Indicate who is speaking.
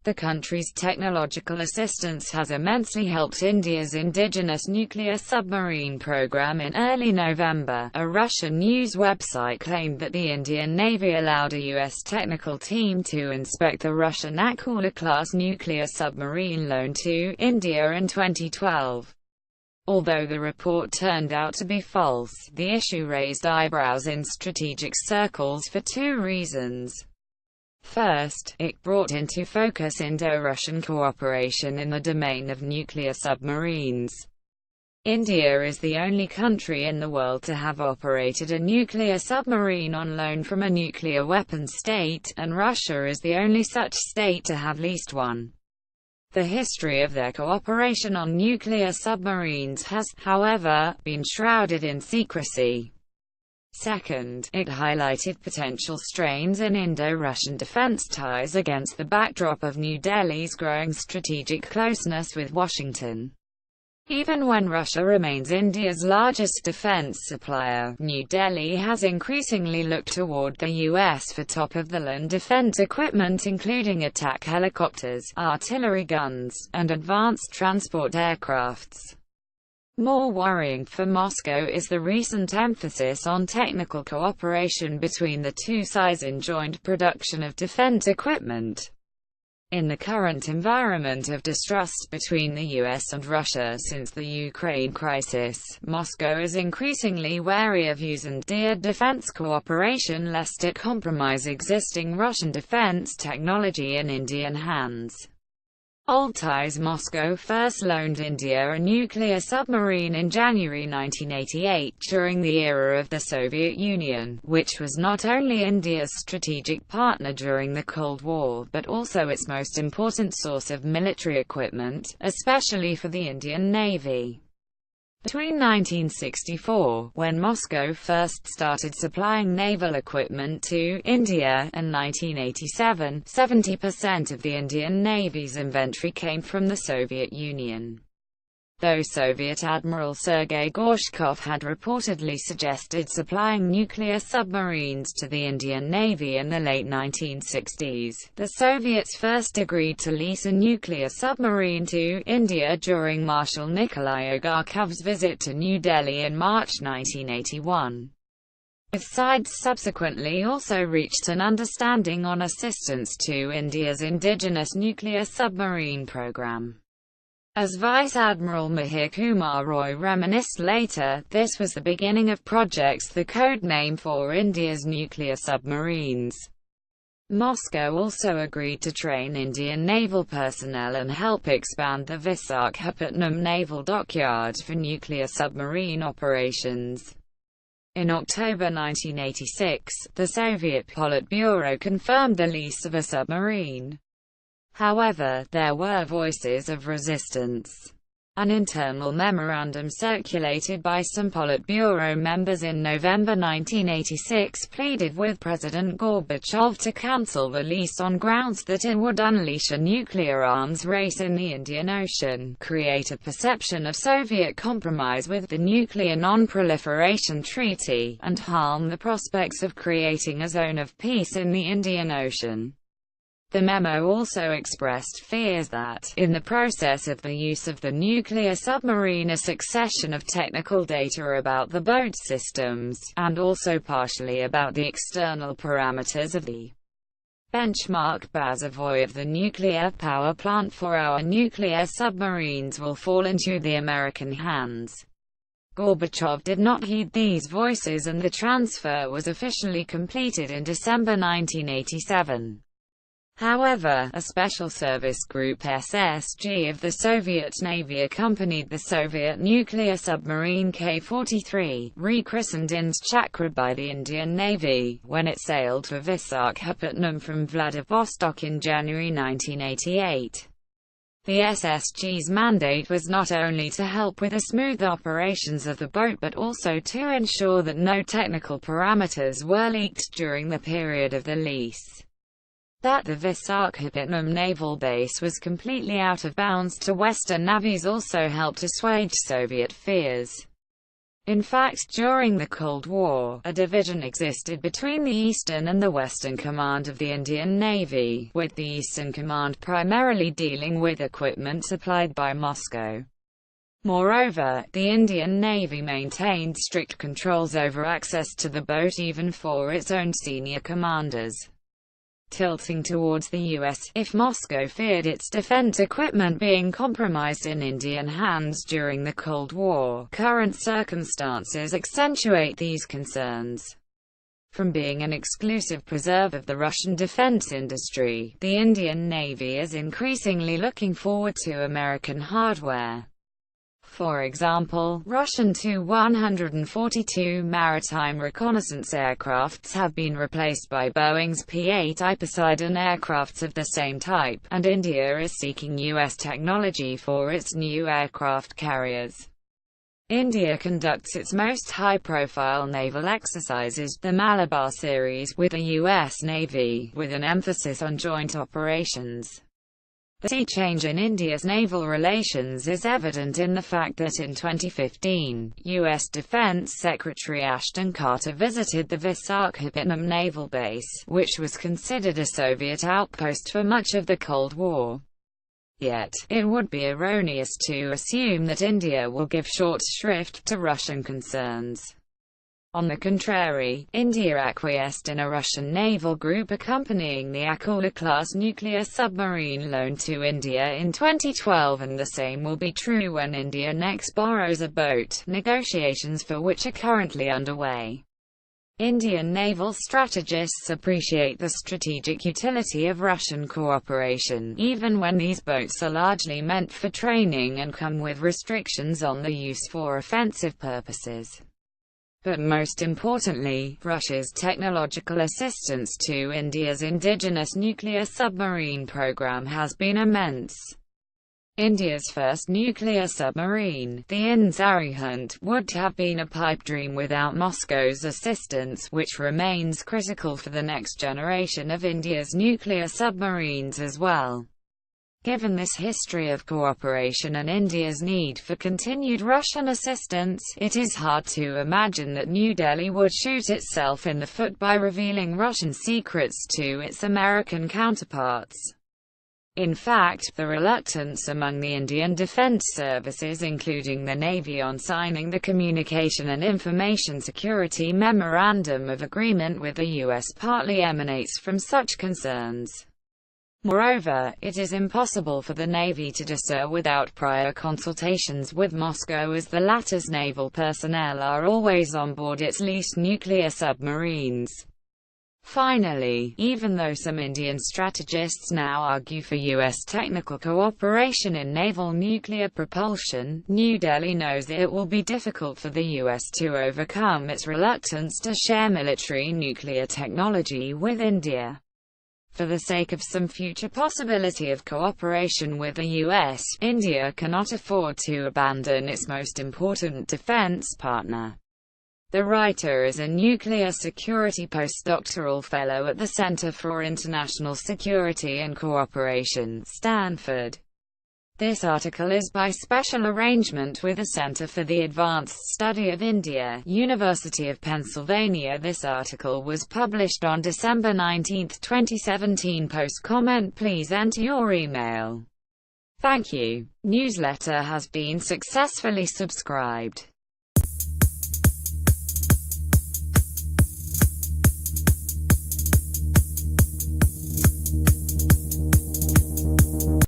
Speaker 1: The country's technological assistance has immensely helped India's indigenous nuclear submarine program. In early November, a Russian news website claimed that the Indian Navy allowed a U.S. technical team to inspect the Russian Akula-class nuclear submarine loaned to India in 2012. Although the report turned out to be false, the issue raised eyebrows in strategic circles for two reasons. First, it brought into focus Indo-Russian cooperation in the domain of nuclear submarines. India is the only country in the world to have operated a nuclear submarine on loan from a nuclear weapons state, and Russia is the only such state to have leased one. The history of their cooperation on nuclear submarines has, however, been shrouded in secrecy. Second, it highlighted potential strains in Indo-Russian defense ties against the backdrop of New Delhi's growing strategic closeness with Washington. Even when Russia remains India's largest defense supplier, New Delhi has increasingly looked toward the U.S. for top-of-the-line defense equipment including attack helicopters, artillery guns, and advanced transport aircrafts. More worrying for Moscow is the recent emphasis on technical cooperation between the two sides in joint production of defense equipment. In the current environment of distrust between the US and Russia since the Ukraine crisis, Moscow is increasingly wary of using India defense cooperation lest it compromise existing Russian defense technology in Indian hands. Old ties. Moscow first loaned India a nuclear submarine in January 1988 during the era of the Soviet Union, which was not only India's strategic partner during the Cold War but also its most important source of military equipment, especially for the Indian Navy. Between 1964, when Moscow first started supplying naval equipment to India, and 1987, 70% of the Indian Navy's inventory came from the Soviet Union. Though Soviet Admiral Sergei Gorshkov had reportedly suggested supplying nuclear submarines to the Indian Navy in the late 1960s, the Soviets first agreed to lease a nuclear submarine to India during Marshal Nikolai Ogarkov's visit to New Delhi in March 1981. Both sides subsequently also reached an understanding on assistance to India's indigenous nuclear submarine program. As Vice Admiral Mihir Kumar Roy reminisced later, this was the beginning of projects, the code name for India's nuclear submarines. Moscow also agreed to train Indian naval personnel and help expand the Visakhapatnam Naval Dockyard for nuclear submarine operations. In October 1986, the Soviet Politburo confirmed the lease of a submarine. However, there were voices of resistance. An internal memorandum circulated by some Politburo members in November 1986 pleaded with President Gorbachev to cancel the lease on grounds that it would unleash a nuclear arms race in the Indian Ocean, create a perception of Soviet compromise with the Nuclear Non-Proliferation Treaty, and harm the prospects of creating a zone of peace in the Indian Ocean. The memo also expressed fears that, in the process of the use of the nuclear submarine, a succession of technical data about the boat systems, and also partially about the external parameters of the benchmark Bazovoy of the nuclear power plant for our nuclear submarines, will fall into the American hands. Gorbachev did not heed these voices and the transfer was officially completed in December 1987. However, a special service group SSG of the Soviet Navy accompanied the Soviet nuclear submarine K-43, rechristened Ind's Chakra by the Indian Navy, when it sailed for Visakhapatnam from Vladivostok in January 1988. The SSG's mandate was not only to help with the smooth operations of the boat but also to ensure that no technical parameters were leaked during the period of the lease. That the Visakhapatnam naval base was completely out of bounds to Western navies also helped assuage Soviet fears. In fact, during the Cold War, a division existed between the Eastern and the Western Command of the Indian Navy, with the Eastern Command primarily dealing with equipment supplied by Moscow. Moreover, the Indian Navy maintained strict controls over access to the boat even for its own senior commanders, tilting towards the U.S. if Moscow feared its defense equipment being compromised in Indian hands during the Cold War. Current circumstances accentuate these concerns. From being an exclusive preserve of the Russian defense industry, the Indian Navy is increasingly looking forward to American hardware. For example, Russian Tu-142 maritime reconnaissance aircrafts have been replaced by Boeing's P-8I Poseidon aircrafts of the same type, and India is seeking U.S. technology for its new aircraft carriers. India conducts its most high-profile naval exercises, the Malabar series, with the U.S. Navy, with an emphasis on joint operations. The sea change in India's naval relations is evident in the fact that in 2015, U.S. Defense Secretary Ashton Carter visited the Visakhapatnam naval base, which was considered a Soviet outpost for much of the Cold War. Yet, it would be erroneous to assume that India will give short shrift to Russian concerns. On the contrary, India acquiesced in a Russian naval group accompanying the Akula-class nuclear submarine loaned to India in 2012, and the same will be true when India next borrows a boat, negotiations for which are currently underway. Indian naval strategists appreciate the strategic utility of Russian cooperation, even when these boats are largely meant for training and come with restrictions on their use for offensive purposes. But most importantly, Russia's technological assistance to India's indigenous nuclear submarine program has been immense. India's first nuclear submarine, the Arirang, would have been a pipe dream without Moscow's assistance, which remains critical for the next generation of India's nuclear submarines as well. Given this history of cooperation and India's need for continued Russian assistance, it is hard to imagine that New Delhi would shoot itself in the foot by revealing Russian secrets to its American counterparts. In fact, the reluctance among the Indian defense services, including the Navy, on signing the Communication and Information Security Memorandum of Agreement with the U.S. partly emanates from such concerns. Moreover, it is impossible for the Navy to do so without prior consultations with Moscow, as the latter's naval personnel are always on board its leased nuclear submarines. Finally, even though some Indian strategists now argue for U.S. technical cooperation in naval nuclear propulsion, New Delhi knows it will be difficult for the U.S. to overcome its reluctance to share military nuclear technology with India. For the sake of some future possibility of cooperation with the U.S., India cannot afford to abandon its most important defense partner. The writer is a nuclear security postdoctoral fellow at the Center for International Security and Cooperation, Stanford. This article is by special arrangement with the Center for the Advanced Study of India, University of Pennsylvania. This article was published on December 19, 2017. Post comment, please enter your email. Thank you. Newsletter has been successfully subscribed.